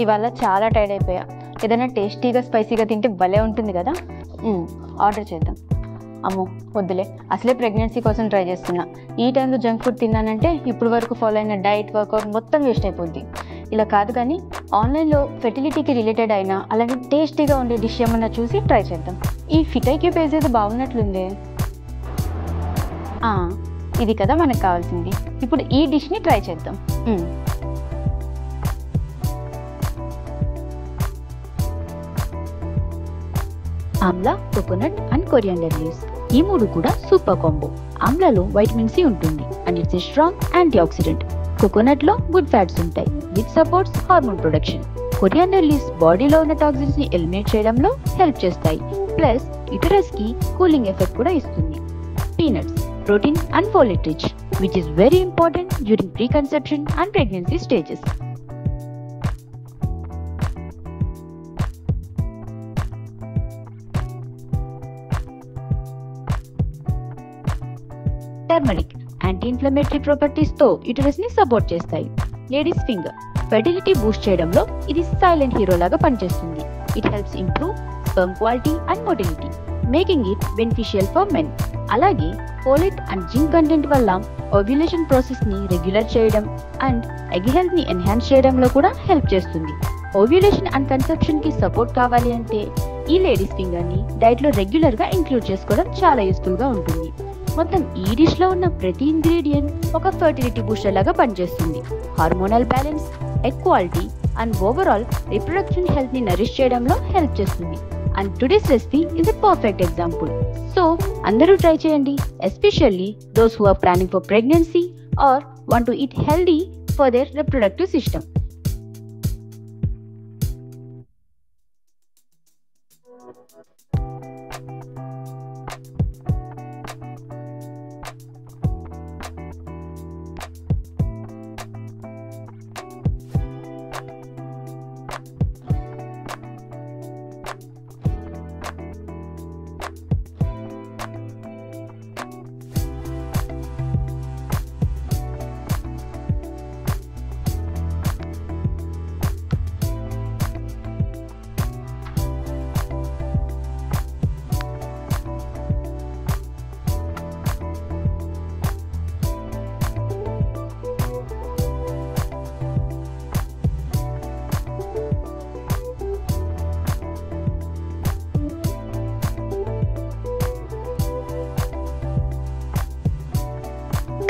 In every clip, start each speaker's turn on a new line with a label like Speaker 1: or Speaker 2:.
Speaker 1: ఇవాళ చాలా టైర్డ్ అయిపోయా. ఏదైనా టేస్టీగా స్పైసీగా తింటే భలే ఉంటుంది కదా. ఆర్డర్ చేద్దాం. అమ్మో వద్దులే, అసలే ప్రెగ్నెన్సీ కోసం ట్రై చేస్తున్నా. ఈ టైంలో జంక్ ఫుడ్ తిన్నానంటే ఇప్పుడు వరకు ఫాలో అయిన డైట్ వర్కౌట్ మొత్తం వేస్ట్ అయిపోద్ది. ఇలా కాదు కానీ ఆన్లైన్లో ఫెర్టిలిటీకి రిలేటెడ్ అయినా అలాగే టేస్టీగా ఉండే డిష్ ఏమన్నా చూసి ట్రై చేద్దాం. ఈ ఫిటైకి పేజ్ ఏదో బాగున్నట్లుంది. ఇది కదా మనకు కావాల్సింది. ఇప్పుడు ఈ డిష్ని ట్రై చేద్దాం.
Speaker 2: Amla, coconut and coriander leaves, ఈ మూడు కూడా సూపర్ కాంబో. ఆమ్లాలో వైటమిన్ సి ఉంటుంది and it's a strong anti oxidant. Coconut లో గుడ్ ఫ్యాట్స్ ఉంటాయి which supports hormone production. Coriander leaves బాడీలో ఉన్న టాక్సిన్స్ ని ఎలిమినేట్ చేయడంలో హెల్ప్ చేస్తాయి. ప్లస్ యుటరస్ కి కూలింగ్ ఎఫెక్ట్ కూడా ఇస్తుంది. Peanuts, protein and folate rich which is very important during preconception and pregnancy stages. Turmeric, anti-inflammatory properties తో యూటరస్ ని సపోర్ట్ చేస్తాయి. లేడీస్ ఫింగర్, ఫెర్టిలిటీ బూస్ట్ చేయడంలో ఇది సైలెంట్ హీరో లాగా పనిచేస్తుంది. It helps improve sperm quality and motility, making it beneficial for men. అలాగే folate and zinc content వల్ల ovulation process ని రెగ్యులర్ చేయడం అండ్ ఎగ్ హెల్త్ ని ఎన్హాన్స్ చేయడంలో కూడా హెల్ప్ చేస్తుంది. ఓవ్యులేషన్ అండ్ కన్సెప్షన్ కి సపోర్ట్ కావాలి అంటే ఈ లేడీస్ ఫింగర్ ని డైట్ లో రెగ్యులర్ గా ఇంక్లూడ్ చేసుకోవడం చాలా యూస్ఫుల్ గా ఉంటుంది. మొత్తం ఈ డిష్ లో ఉన్న ప్రతి ఇంగ్రీడియంట్ ఒక ఫర్టిలిటీ బూస్టర్ లాగా పనిచేస్తుంది. Hormonal balance, egg quality and overall reproduction health ని నరిష్ చేయడంలో హెల్ప్ చేస్తుంది. And today's recipe is a perfect example. So, andaru try cheyandi, especially those who are planning for pregnancy or want to eat healthy for their reproductive system.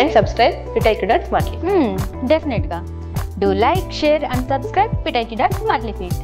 Speaker 3: And subscribe Pitaiki.smartly.
Speaker 1: Definitely. Do like, share and subscribe Pitaiki.smartly feed.